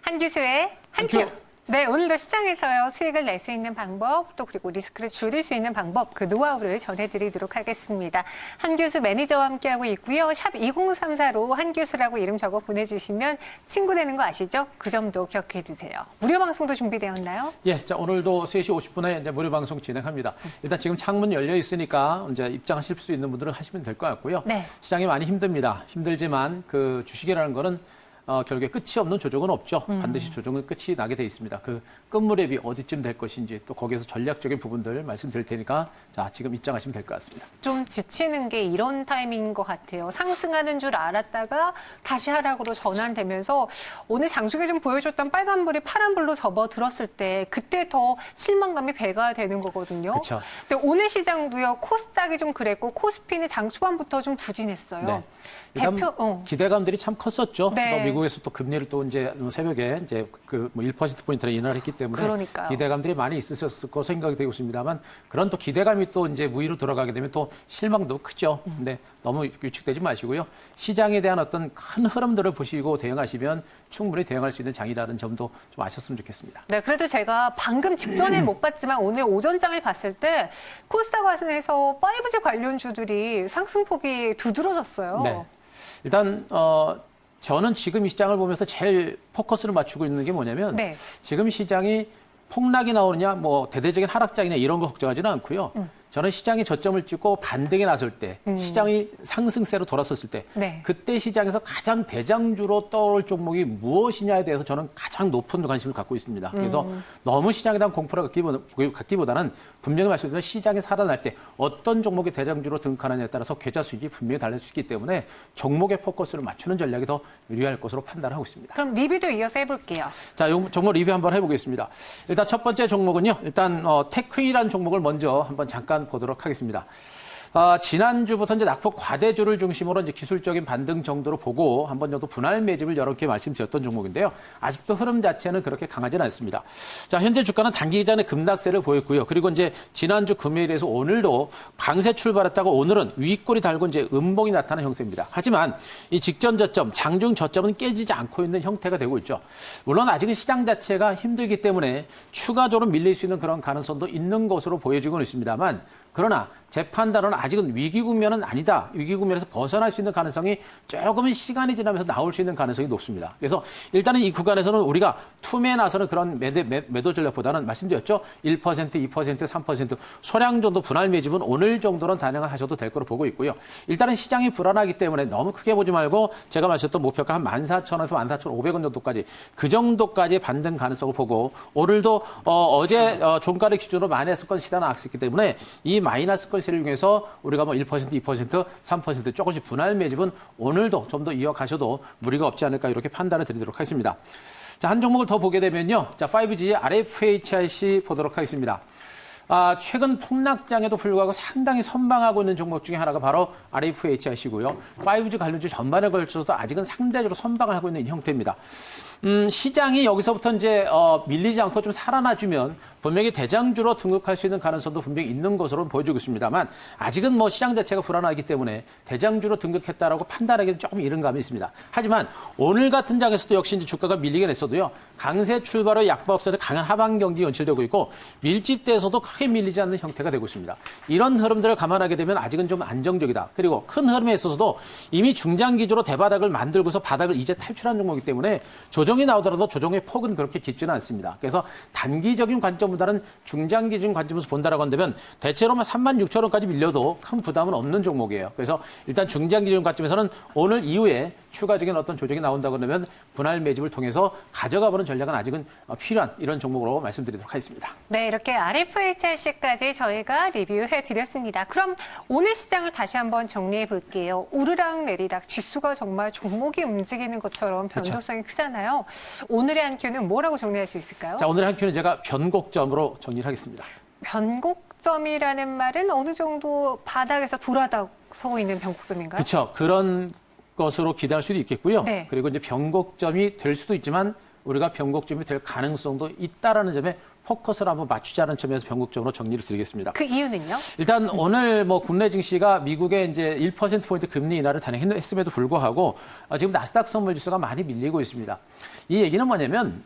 한기수의 한큐. 네, 오늘도 시장에서요, 수익을 낼 수 있는 방법, 또 그리고 리스크를 줄일 수 있는 방법, 그 노하우를 전해드리도록 하겠습니다. 한규수 매니저와 함께하고 있고요. 샵 2034로 한규수라고 이름 적어 보내주시면 친구 되는 거 아시죠? 그 점도 기억해 주세요. 무료 방송도 준비되었나요? 예, 자, 오늘도 3시 50분에 이제 무료 방송 진행합니다. 일단 지금 창문 열려 있으니까 이제 입장하실 수 있는 분들은 하시면 될 것 같고요. 네. 시장이 많이 힘듭니다. 힘들지만 그 주식이라는 거는 결국에 끝이 없는 조정은 없죠. 반드시 조정은 끝이 나게 돼 있습니다. 그 끝무렵이 어디쯤 될 것인지 또 거기에서 전략적인 부분들 말씀드릴 테니까 자, 지금 입장하시면 될 것 같습니다. 좀 지치는 게 이런 타이밍인 것 같아요. 상승하는 줄 알았다가 다시 하락으로 전환되면서 오늘 장중에 좀 보여줬던 빨간불이 파란불로 접어들었을 때 그때 더 실망감이 배가 되는 거거든요. 그렇죠. 근데 오늘 시장도요. 코스닥이 좀 그랬고 코스피는 장 초반부터 좀 부진했어요. 네. 일단 기대감들이 참 컸었죠. 네. 또 미국에서 또 금리를 또 이제 새벽에 이제 그 1%포인트나 인하를 했기 때문에 그러니까요. 기대감들이 많이 있으셨을 거 생각이 되고 있습니다만 그런 또 기대감이 또 이제 무위로 돌아가게 되면 또 실망도 크죠. 근데 너무 위축되지 마시고요. 시장에 대한 어떤 큰 흐름들을 보시고 대응하시면 충분히 대응할 수 있는 장이라는 점도 좀 아셨으면 좋겠습니다. 네, 그래도 제가 방금 직전에 못 봤지만 오늘 오전장을 봤을 때 코스닥에서 5G 관련주들이 상승폭이 두드러졌어요. 네. 일단 저는 지금 이 시장을 보면서 제일 포커스를 맞추고 있는 게 뭐냐면 네. 지금 시장이 폭락이 나오느냐 뭐 대대적인 하락장이냐 이런 거 걱정하지는 않고요. 저는 시장이 저점을 찍고 반등에 나설 때 시장이 상승세로 돌아섰을 때 네. 그때 시장에서 가장 대장주로 떠올 종목이 무엇이냐에 대해서 저는 가장 높은 관심을 갖고 있습니다. 그래서 너무 시장에 대한 공포를 갖기보다는 분명히 말씀드리면 시장이 살아날 때 어떤 종목이 대장주로 등극하느냐에 따라서 계좌 수익이 분명히 달릴 수 있기 때문에 종목의 포커스를 맞추는 전략이 더 유리할 것으로 판단하고 있습니다. 그럼 리뷰도 이어서 해볼게요. 자, 종목 리뷰 한번 해보겠습니다. 일단 첫 번째 종목은요. 일단 테크이라는 종목을 먼저 한번 잠깐 보도록 하겠습니다. 지난주부터 이제 낙폭 과대주를 중심으로 이제 기술적인 반등 정도로 보고 한 번 정도 분할 매집을 여러 개 말씀드렸던 종목인데요. 아직도 흐름 자체는 그렇게 강하지는 않습니다. 자, 현재 주가는 단기 기간의 급락세를 보였고요. 그리고 이제 지난주 금요일에서 오늘도 강세 출발했다고 오늘은 윗골이 달고 이제 음봉이 나타나는 형태입니다. 하지만 이 직전 저점, 장중 저점은 깨지지 않고 있는 형태가 되고 있죠. 물론 아직은 시장 자체가 힘들기 때문에 추가적으로 밀릴 수 있는 그런 가능성도 있는 것으로 보여지고는 있습니다만 그러나 제 판단은 아직은 위기 국면은 아니다. 위기 국면에서 벗어날 수 있는 가능성이 조금은 시간이 지나면서 나올 수 있는 가능성이 높습니다. 그래서 일단은 이 구간에서는 우리가 투매에 나서는 그런 매도 전략보다는 말씀드렸죠. 1%, 2%, 3% 소량 정도 분할 매집은 오늘 정도는 단행하셔도 될 거로 보고 있고요. 일단은 시장이 불안하기 때문에 너무 크게 보지 말고 제가 말씀드렸던 목표가 한 14,000원에서 14,500원 정도까지 그 정도까지 반등 가능성을 보고 오늘도 어제 종가를 기준으로 마이너스권 시단을 악했기 때문에 이 마이너스권 시를 이용해서 우리가 뭐 1%, 2%, 3% 조금씩 분할 매집은 오늘도 좀 더 이어가셔도 무리가 없지 않을까 이렇게 판단을 드리도록 하겠습니다. 자, 한 종목을 더 보게 되면요. 자, 5G RFHIC 보도록 하겠습니다. 최근 폭락장에도 불구하고 상당히 선방하고 있는 종목 중에 하나가 바로 RFHIC고요. 5G 관련주 전반에 걸쳐서도 아직은 상대적으로 선방을 하고 있는 형태입니다. 시장이 여기서부터 이제 밀리지 않고 좀 살아나주면 분명히 대장주로 등극할 수 있는 가능성도 분명히 있는 것으로 보여지고 있습니다만 아직은 뭐 시장 자체가 불안하기 때문에 대장주로 등극했다라고 판단하기는 조금 이른 감이 있습니다. 하지만 오늘 같은 장에서도 역시 이제 주가가 밀리긴 했어도요. 강세 출발의 약보합세는 강한 하방 경기 연출되고 있고 밀집대에서도 크게 밀리지 않는 형태가 되고 있습니다. 이런 흐름들을 감안하게 되면 아직은 좀 안정적이다. 그리고 큰 흐름에 있어서도 이미 중장 기조로 대바닥을 만들고서 바닥을 이제 탈출한 종목이기 때문에 조정이 나오더라도 조정의 폭은 그렇게 깊지는 않습니다. 그래서 단기적인 관점보다는 중장 기준 관점에서 본다라고 한다면 대체로만 36,000원까지 밀려도 큰 부담은 없는 종목이에요. 그래서 일단 중장 기준 관점에서는 오늘 이후에 추가적인 어떤 조정이 나온다고 하면 분할 매집을 통해서 가져가보는 전략은 아직은 필요한 이런 종목으로 말씀드리도록 하겠습니다. 네, 이렇게 RFHIC까지 저희가 리뷰해 드렸습니다. 그럼 오늘 시장을 다시 한번 정리해 볼게요. 오르락 내리락 지수가 정말 종목이 움직이는 것처럼 변동성이 크잖아요. 오늘의 한 큐는 뭐라고 정리할 수 있을까요? 자, 오늘의 한 큐는 제가 변곡점으로 정리를 하겠습니다. 변곡점이라는 말은 어느 정도 바닥에서 돌아서고 있는 변곡점인가요? 그렇죠. 그런 것으로 기대할 수도 있겠고요. 네. 그리고 이제 변곡점이 될 수도 있지만 우리가 변곡점이 될 가능성도 있다라는 점에 포커스를 한번 맞추자는 점에서 변곡점으로 정리를 드리겠습니다. 그 이유는요? 일단 오늘 뭐 국내 증시가 미국의 이제 1%포인트 금리 인하를 단행했음에도 불구하고 지금 나스닥 선물 지수가 많이 밀리고 있습니다. 이 얘기는 뭐냐면,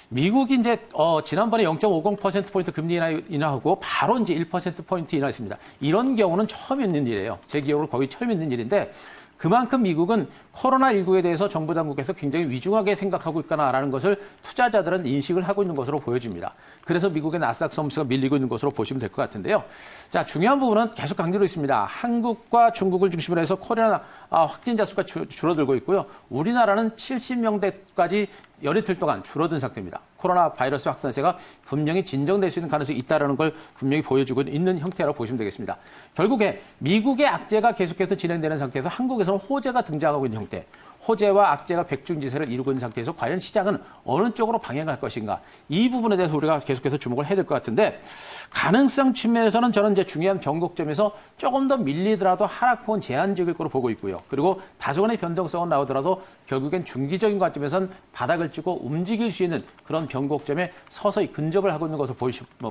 미국이 이제 지난번에 0.50%포인트 금리 인하하고 바로 이제 1%포인트 인하했습니다. 이런 경우는 처음 있는 일이에요. 제 기억으로 거의 처음 있는 일인데 그만큼 미국은 코로나19에 대해서 정부 당국에서 굉장히 위중하게 생각하고 있구나라는 것을 투자자들은 인식을 하고 있는 것으로 보여집니다. 그래서 미국의 나스닥 선물지수가 밀리고 있는 것으로 보시면 될 것 같은데요. 자, 중요한 부분은 계속 강조로 있습니다. 한국과 중국을 중심으로 해서 코로나 확진자 수가 줄어들고 있고요. 우리나라는 70명대까지 열 이틀 동안 줄어든 상태입니다. 코로나 바이러스 확산세가 분명히 진정될 수 있는 가능성이 있다는 걸 분명히 보여주고 있는 형태라고 보시면 되겠습니다. 결국에 미국의 악재가 계속해서 진행되는 상태에서 한국에서는 호재가 등장하고 있는 형태. 호재와 악재가 백중지세를 이루고 있는 상태에서 과연 시장은 어느 쪽으로 방향할 것인가. 이 부분에 대해서 우리가 계속해서 주목을 해야 될 것 같은데 가능성 측면에서는 저는 이제 중요한 변곡점에서 조금 더 밀리더라도 하락폭은 제한적일 거로 보고 있고요. 그리고 다소간의 변동성은 나오더라도 결국엔 중기적인 관점에서는 바닥을 찍고 움직일 수 있는 그런 변곡점에 서서히 근접을 하고 있는 것으로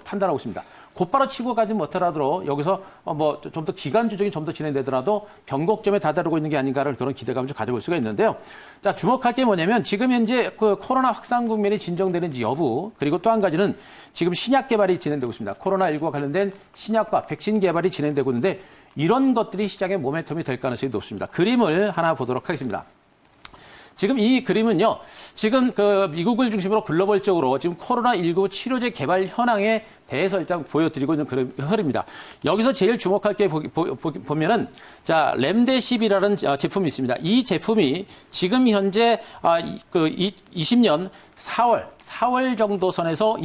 판단하고 있습니다. 곧바로 치고 가지 못하더라도 여기서 좀 더 기간주적인 좀 더 진행되더라도 변곡점에 다다르고 있는 게 아닌가를 그런 기대감을 좀 가져볼 수가 있는데요. 자, 주목할 게 뭐냐면 지금 현재 그 코로나 확산 국면이 진정되는지 여부, 그리고 또 한 가지는 지금 신약 개발이 진행되고 있습니다. 코로나19와 관련된 신약과 백신 개발이 진행되고 있는데 이런 것들이 시장의 모멘텀이 될 가능성이 높습니다. 그림을 하나 보도록 하겠습니다. 지금 이 그림은요, 지금 그 미국을 중심으로 글로벌적으로 지금 코로나19 치료제 개발 현황에 대해서 일단 보여드리고 있는 흐름입니다. 여기서 제일 주목할 게 보면은, 자, 렘데시비라는 제품이 있습니다. 이 제품이 지금 현재 20년 4월 정도 선에서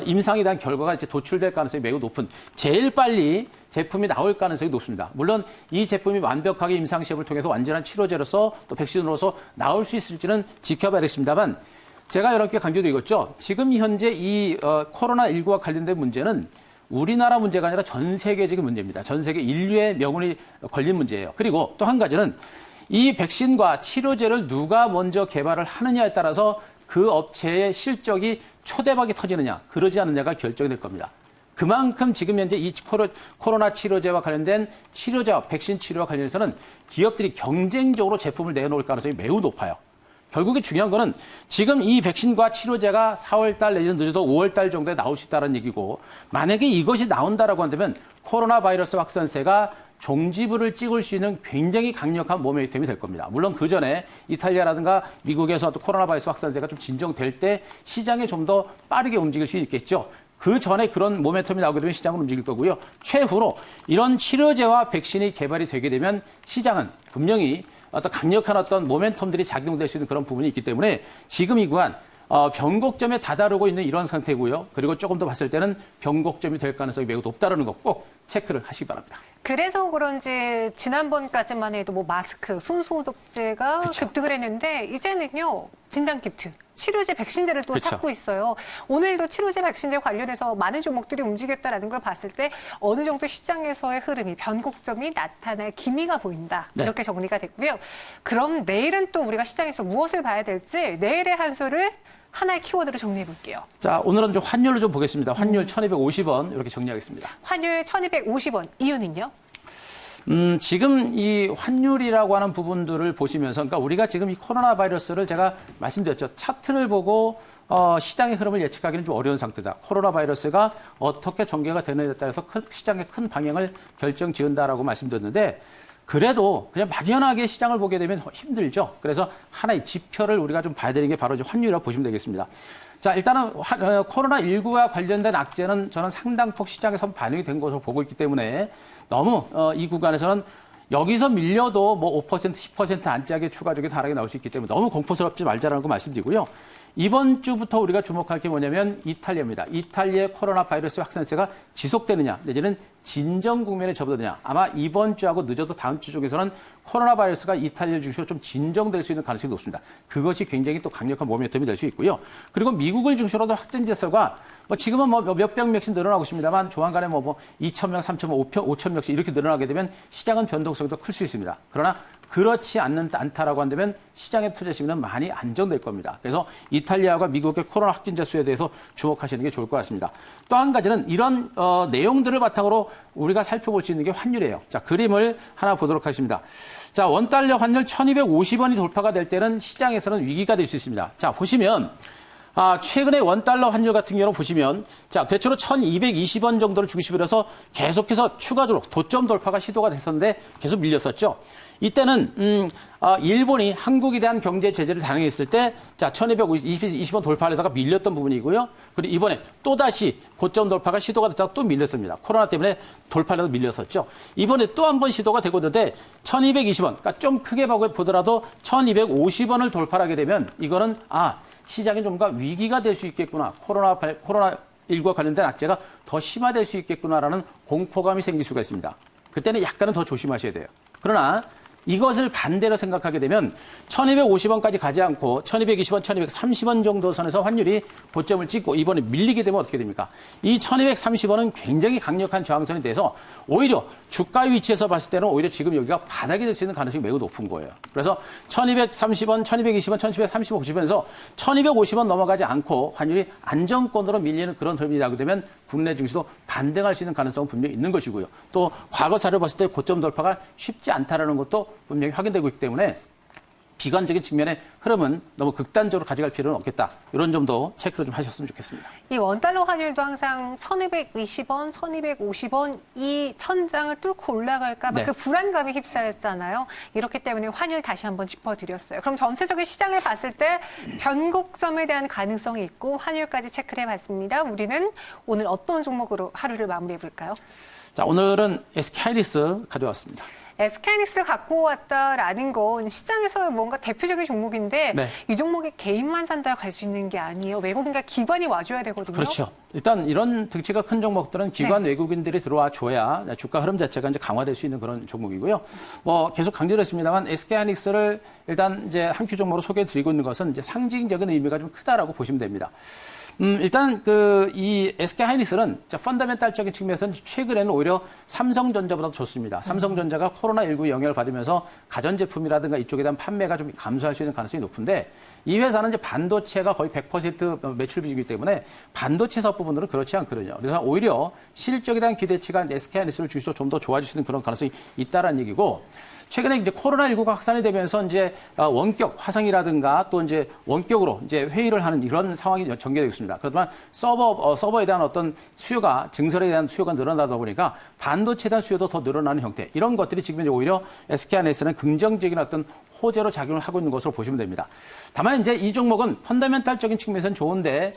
임상에 대한 결과가 이제 도출될 가능성이 매우 높은, 제일 빨리 제품이 나올 가능성이 높습니다. 물론 이 제품이 완벽하게 임상시험을 통해서 완전한 치료제로서 또 백신으로서 나올 수 있을지는 지켜봐야겠습니다만 제가 여러 개 강조드리겠죠. 지금 현재 이 코로나19와 관련된 문제는 우리나라 문제가 아니라 전 세계적인 문제입니다. 전 세계 인류의 명운이 걸린 문제예요. 그리고 또 한 가지는 이 백신과 치료제를 누가 먼저 개발을 하느냐에 따라서 그 업체의 실적이 초대박이 터지느냐, 그러지 않느냐가 결정이 될 겁니다. 그만큼 지금 현재 이 코로나 치료제와 관련된 치료제와 백신 치료와 관련해서는 기업들이 경쟁적으로 제품을 내놓을 가능성이 매우 높아요. 결국에 중요한 거는 지금 이 백신과 치료제가 4월달 내지는 늦어도 5월달 정도에 나올 수 있다는 얘기고, 만약에 이것이 나온다라고 한다면 코로나 바이러스 확산세가 종지부를 찍을 수 있는 굉장히 강력한 모멘텀이 될 겁니다. 물론 그 전에 이탈리아라든가 미국에서 또 코로나 바이러스 확산세가 좀 진정될 때 시장에 좀 더 빠르게 움직일 수 있겠죠. 그 전에 그런 모멘텀이 나오게 되면 시장은 움직일 거고요. 최후로 이런 치료제와 백신이 개발이 되게 되면 시장은 분명히 어떤 강력한 어떤 모멘텀들이 작용될 수 있는 그런 부분이 있기 때문에 지금 이 구간 변곡점에 다다르고 있는 이런 상태고요. 그리고 조금 더 봤을 때는 변곡점이 될 가능성이 매우 높다는 거 꼭 체크를 하시기 바랍니다. 그래서 그런지 지난번까지만 해도 뭐 마스크, 손소독제가 그쵸. 급등을 했는데 이제는요 진단키트, 치료제, 백신제를 또 그쵸. 찾고 있어요. 오늘도 치료제, 백신제 관련해서 많은 종목들이 움직였다라는 걸 봤을 때 어느 정도 시장에서의 흐름이 변곡점이 나타날 기미가 보인다. 네. 이렇게 정리가 됐고요. 그럼 내일은 또 우리가 시장에서 무엇을 봐야 될지 내일의 한 수를 하나의 키워드로 정리해 볼게요. 자, 오늘은 좀 환율을 좀 보겠습니다. 환율 1250원 이렇게 정리하겠습니다. 환율 1250원. 이유는요? 지금 이 환율이라고 하는 부분들을 보시면서, 그러니까 우리가 지금 이 코로나 바이러스를 제가 말씀드렸죠. 차트를 보고 시장의 흐름을 예측하기는 좀 어려운 상태다. 코로나 바이러스가 어떻게 전개가 되느냐에 따라서 시장의 큰 방향을 결정지은다라고 말씀드렸는데, 그래도 그냥 막연하게 시장을 보게 되면 힘들죠. 그래서 하나의 지표를 우리가 좀 봐야 되는 게 바로 환율이라고 보시면 되겠습니다. 자, 일단은 코로나19와 관련된 악재는 저는 상당폭 시장에서 반영이 된 것으로 보고 있기 때문에 너무 이 구간에서는 여기서 밀려도 뭐 5%, 10% 안짝의 추가적인 하락이 나올 수 있기 때문에 너무 공포스럽지 말자라는 거 말씀드리고요. 이번 주부터 우리가 주목할 게 뭐냐면 이탈리아입니다. 이탈리아의 코로나 바이러스 확산세가 지속되느냐, 내지는 진정 국면에 접어드느냐. 아마 이번 주하고 늦어도 다음 주 쪽에서는 코로나 바이러스가 이탈리아 중심으로 좀 진정될 수 있는 가능성이 높습니다. 그것이 굉장히 또 강력한 모멘텀이 될 수 있고요. 그리고 미국을 중심으로도 확진자 수가 지금은 몇백 명씩 늘어나고 있습니다만 조만간에 2,000명, 3,000명, 5,000명씩 이렇게 늘어나게 되면 시장은 변동성이 더 클 수 있습니다. 그러나 그렇지 않다라고 한다면 시장의 투자 심리는 많이 안정될 겁니다. 그래서 이탈리아와 미국의 코로나 확진자 수에 대해서 주목하시는 게 좋을 것 같습니다. 또 한 가지는 이런 내용들을 바탕으로 우리가 살펴볼 수 있는 게 환율이에요. 자, 그림을 하나 보도록 하겠습니다. 자, 원달러 환율 1250원이 돌파가 될 때는 시장에서는 위기가 될 수 있습니다. 자, 보시면 최근에 원달러 환율 같은 경우는 보시면, 자, 대체로 1220원 정도를 중심으로 해서 계속해서 추가적으로 도점 돌파가 시도가 됐었는데 계속 밀렸었죠. 이때는, 일본이 한국에 대한 경제 제재를 단행했을 때, 자, 1220원 돌파하다가 밀렸던 부분이고요. 그리고 이번에 또다시 고점 돌파가 시도가 됐다가 또 밀렸습니다. 코로나 때문에 돌파라도 밀렸었죠. 이번에 또 한 번 시도가 되고 있는데, 1220원, 그러니까 좀 크게 보더라도 1250원을 돌파하게 되면, 이거는, 시장이 좀 더 위기가 될 수 있겠구나. 코로나19와 관련된 악재가 더 심화될 수 있겠구나라는 공포감이 생길 수가 있습니다. 그때는 약간은 더 조심하셔야 돼요. 그러나 이것을 반대로 생각하게 되면 1250원까지 가지 않고 1220원, 1230원 정도 선에서 환율이 고점을 찍고 이번에 밀리게 되면 어떻게 됩니까? 이 1230원은 굉장히 강력한 저항선이 돼서 오히려 주가 위치에서 봤을 때는 오히려 지금 여기가 바닥이 될 수 있는 가능성이 매우 높은 거예요. 그래서 1230원, 1220원, 1730원, 90원에서 1250원 넘어가지 않고 환율이 안정권으로 밀리는 그런 흐름이 나게 되면 국내 증시도 반등할 수 있는 가능성은 분명히 있는 것이고요. 또 과거사를 봤을 때 고점 돌파가 쉽지 않다라는 것도 분명히 확인되고 있기 때문에 비관적인 측면의 흐름은 너무 극단적으로 가져갈 필요는 없겠다. 이런 점도 체크를 좀 하셨으면 좋겠습니다. 이 원달러 환율도 항상 1220원, 1250원 이 천장을 뚫고 올라갈까 봐 네. 그 불안감이 휩싸였잖아요. 이렇기 때문에 환율 다시 한번 짚어드렸어요. 그럼 전체적인 시장을 봤을 때 변곡점에 대한 가능성이 있고 환율까지 체크를 해봤습니다. 우리는 오늘 어떤 종목으로 하루를 마무리해볼까요? 자, 오늘은 SK하이닉스 가져왔습니다. SK하이닉스를 갖고 왔다라는 건 시장에서 뭔가 대표적인 종목인데 네. 이 종목이 개인만 산다 갈 수 있는 게 아니에요. 외국인과 기관이 와줘야 되거든요. 그렇죠. 일단 이런 덩치가 큰 종목들은 기관 외국인들이 들어와 줘야 주가 흐름 자체가 이제 강화될 수 있는 그런 종목이고요. 뭐 계속 강조를 했습니다만 SK하이닉스를 일단 이제 한 큐 종목으로 소개해 드리고 있는 것은 이제 상징적인 의미가 좀 크다라고 보시면 됩니다. 일단 이 SK하이닉스는 펀더멘탈적인 측면에서는 최근에는 오히려 삼성전자보다 좋습니다. 삼성전자가 코로나19 영향을 받으면서 가전제품이라든가 이쪽에 대한 판매가 좀 감소할 수 있는 가능성이 높은데 이 회사는 이제 반도체가 거의 100% 매출 비중이기 때문에 반도체 사업 부분들은 그렇지 않거든요. 그래서 오히려 실적에 대한 기대치가 SK하이닉스를 주시도 좀 더 좋아질 수 있는 그런 가능성이 있다라는 얘기고 최근에 이제 코로나19가 확산이 되면서 이제 원격 화상이라든가 또 이제 원격으로 이제 회의를 하는 이런 상황이 전개되고 있습니다. 그렇지만 서버에 대한 어떤 수요가 증설에 대한 수요가 늘어나다 보니까 반도체에 대한 수요도 더 늘어나는 형태 이런 것들이 지금 이제 오히려 SK하이닉스는 긍정적인 어떤 호재로 작용을 하고 있는 것으로 보시면 됩니다. 다만 이제 이 종목은 펀더멘탈적인 측면에서는 좋은데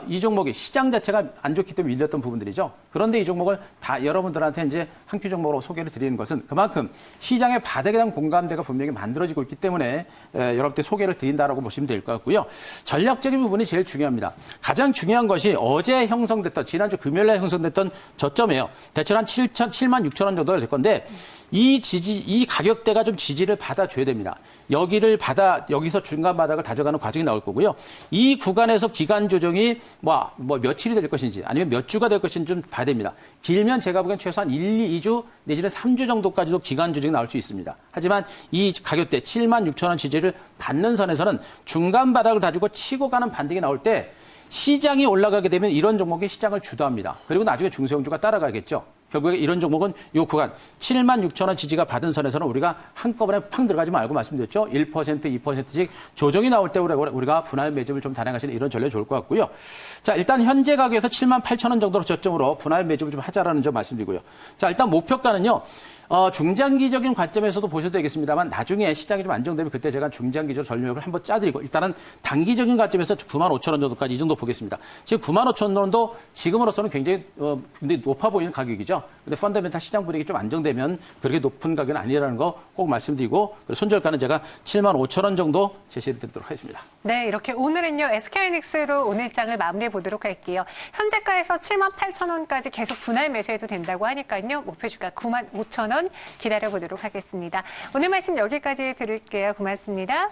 이 종목이 시장 자체가 안 좋기 때문에 밀렸던 부분들이죠. 그런데 이 종목을 다 여러분들한테 이제 한 큐 종목으로 소개를 드리는 것은 그만큼 시장의 바닥에 대한 공감대가 분명히 만들어지고 있기 때문에 여러분께 소개를 드린다라고 보시면 될 것 같고요. 전략적인 부분이 제일 중요합니다. 가장 중요한 것이 어제 형성됐던 지난주 금요일날 형성됐던 저점이에요. 대체로 한 7만 6천 원 정도가 될 건데 이 가격대가 좀 지지를 받아줘야 됩니다. 여기서 중간 바닥을 다져가는 과정이 나올 거고요. 이 구간에서 기간 조정이 뭐 며칠이 될 것인지 아니면 몇 주가 될 것인지 좀 봐야 됩니다. 길면 제가 보기엔 최소한 2주 내지는 3주 정도까지도 기간 조정이 나올 수 있습니다. 하지만 이 가격대 7만 6천 원 지지를 받는 선에서는 중간 바닥을 다지고 치고 가는 반등이 나올 때 시장이 올라가게 되면 이런 종목이 시장을 주도합니다. 그리고 나중에 중소형주가 따라가겠죠. 결국에 이런 종목은 이 구간 7만 6천 원 지지가 받은 선에서는 우리가 한꺼번에 팡 들어가지 말고 말씀드렸죠. 1%, 2%씩 조정이 나올 때 우리가 분할 매집을 좀 단행하시는 이런 전략이 좋을 것 같고요. 자, 일단 현재 가격에서 7만 8천 원 정도로 저점으로 분할 매집을 좀 하자라는 점 말씀드리고요. 자, 일단 목표가는요. 중장기적인 관점에서도 보셔도 되겠습니다만 나중에 시장이 좀 안정되면 그때 제가 중장기적 전략을 한번 짜드리고 일단은 단기적인 관점에서 9만 5천 원 정도까지 이 정도 보겠습니다. 지금 9만 5천 원도 지금으로서는 굉장히 높아 보이는 가격이죠. 근데 펀더멘탈 시장 분위기 좀 안정되면 그렇게 높은 가격은 아니라는 거 꼭 말씀드리고 손절가는 제가 7만 5천 원 정도 제시해 드리도록 하겠습니다. 네, 이렇게 오늘은요 SK하이닉스로 오늘 장을 마무리해 보도록 할게요. 현재가에서 7만 8천 원까지 계속 분할 매수해도 된다고 하니까요. 목표주가 9만 5천 원 기다려 보도록 하겠습니다. 오늘 말씀 여기까지 들을게요. 고맙습니다.